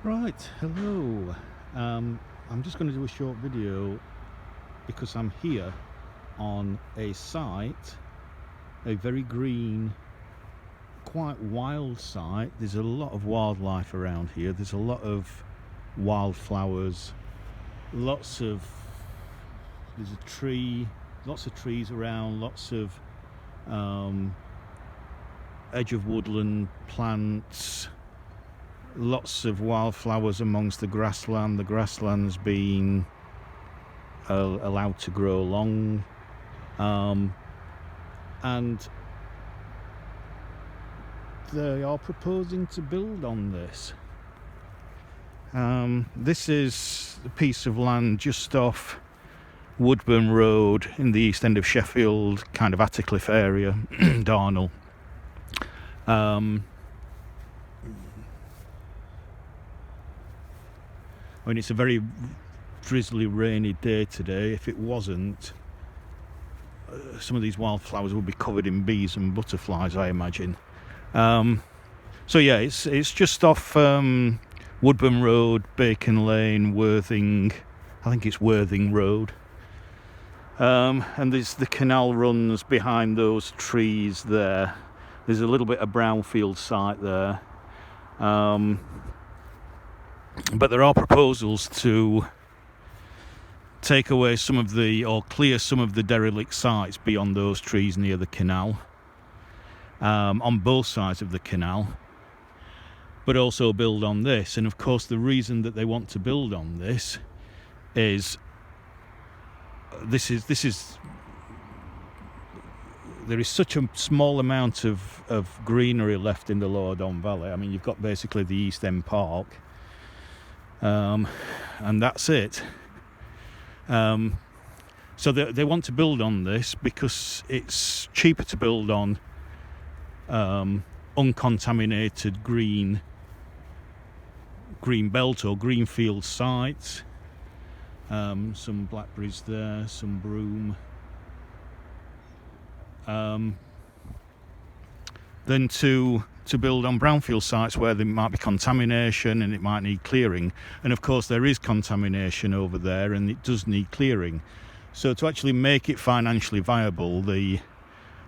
Right, hello. I'm just going to do a short video because I'm here on a site, a very green, quite wild site. There's a lot of wildlife around here. There's a lot of wildflowers, there's a tree, lots of trees around, lots of edge of woodland plants, lots of wildflowers amongst the grassland's been allowed to grow long, and they are proposing to build on this. This is a piece of land just off Woodburn Road in the east end of Sheffield, kind of Attercliffe area, Darnall. I mean, it's a very drizzly, rainy day today. If it wasn't, some of these wildflowers would be covered in bees and butterflies, I imagine. So yeah, it's just off Woodburn Road, Bacon Lane, Worthing. I think it's Worthing Road. And there's the canal runs behind those trees there. There's a little bit of brownfield site there. But there are proposals to take away or clear some of the derelict sites beyond those trees near the canal, on both sides of the canal, but also build on this. And of course, the reason that they want to build on this is there is such a small amount of greenery left in the Lower Don Valley. I mean, you've got basically the East End Park, and that's it. So they want to build on this because it's cheaper to build on uncontaminated green belt or greenfield sites. Some blackberries there, some broom. Than to build on brownfield sites where there might be contamination and it might need clearing. And of course there is contamination over there and it does need clearing. So to actually make it financially viable, the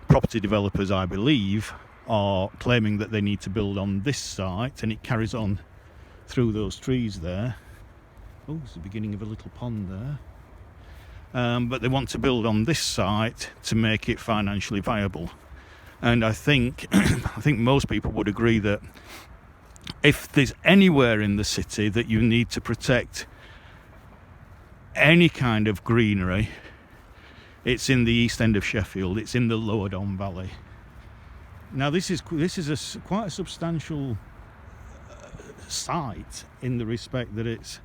property developers, I believe, are claiming that they need to build on this site, and it carries on through those trees there. Oh, there's the beginning of a little pond there. But they want to build on this site to make it financially viable. And I think most people would agree that if there's anywhere in the city that you need to protect any kind of greenery, it's in the east end of Sheffield. It's in the Lower Don Valley. Now this is quite a substantial site in the respect that it's,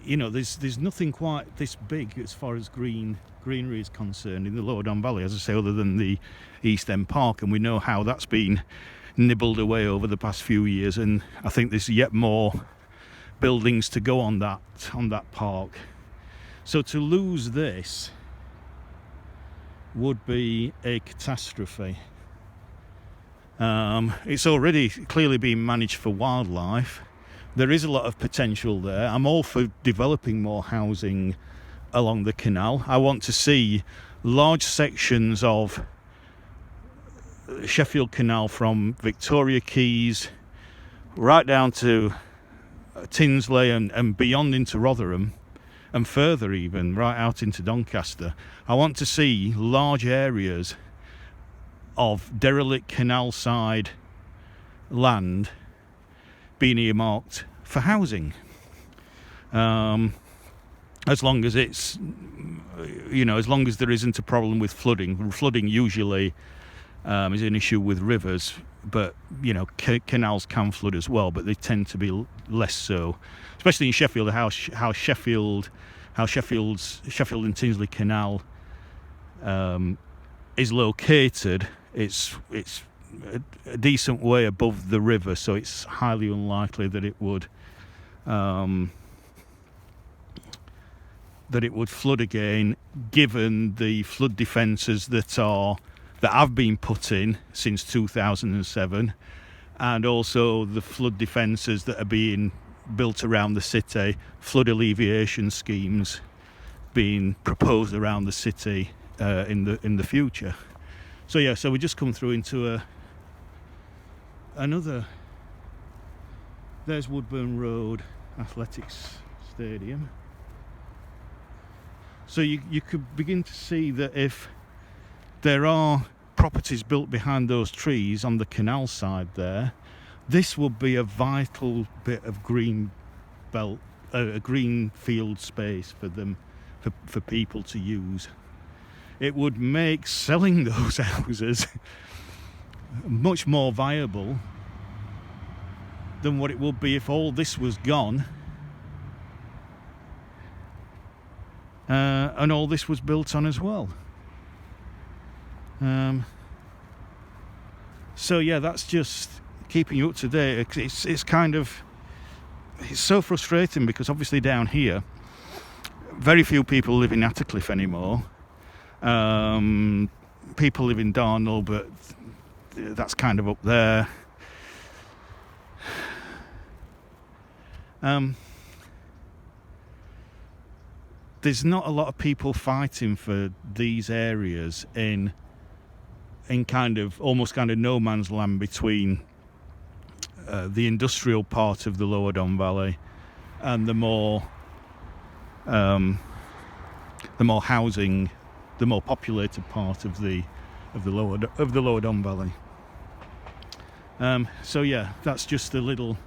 there's nothing quite this big as far as greenery is concerned in the Lower Don Valley, as I say, other than the East End Park, and we know how that's been nibbled away over the past few years, and I think there's yet more buildings to go on that park. So to lose this would be a catastrophe. It's already clearly being managed for wildlife. There is a lot of potential there. I'm all for developing more housing along the canal. I want to see large sections of Sheffield Canal from Victoria Quays right down to Tinsley and beyond into Rotherham, and further even right out into Doncaster. I want to see large areas of derelict canal side land being earmarked for housing, as long as it's, as long as there isn't a problem with flooding. Flooding usually is an issue with rivers, but canals can flood as well, but they tend to be less so, especially in Sheffield. How Sheffield and Tinsley Canal is located, it's a decent way above the river, so it's highly unlikely that it would flood again, given the flood defences that have been put in since 2007, and also the flood defences that are being built around the city, flood alleviation schemes being proposed around the city in the future. So yeah, so we just come through into another. There's Woodburn Road Athletics Stadium. So you could begin to see that if there are properties built behind those trees on the canal side there, this would be a vital bit of green belt, a green field space for them, for people to use. It would make selling those houses much more viable than what it would be if all this was gone and all this was built on as well. So yeah, that's just keeping you up to date. It's kind of, it's so frustrating because obviously down here very few people live in Attercliffe anymore. People live in Darnall, but that's kind of up there. There's not a lot of people fighting for these areas in kind of almost kind of no man's land between the industrial part of the Lower Don Valley and the more housing, the more populated part of the Lower Don Valley. So yeah, that's just a little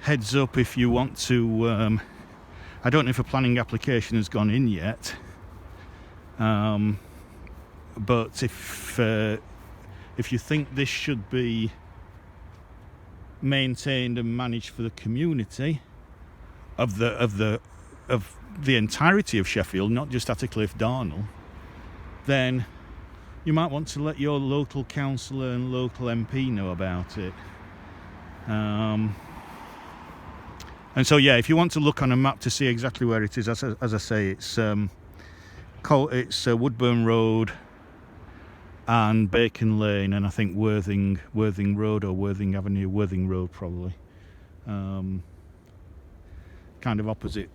heads up if you want to. I don't know if a planning application has gone in yet, but if you think this should be maintained and managed for the community of the entirety of Sheffield, not just Attercliffe, Darnall, then you might want to let your local councillor and local MP know about it. And so yeah, if you want to look on a map to see exactly where it is, as I say, it's Woodburn Road and Bacon Lane, and I think Worthing Road or Worthing Avenue, Worthing Road probably, kind of opposite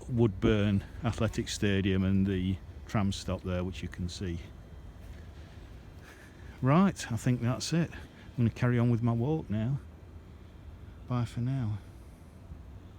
Woodburn Athletic Stadium and the tram stop there, which you can see. Right, I think that's it. I'm going to carry on with my walk now. Bye for now.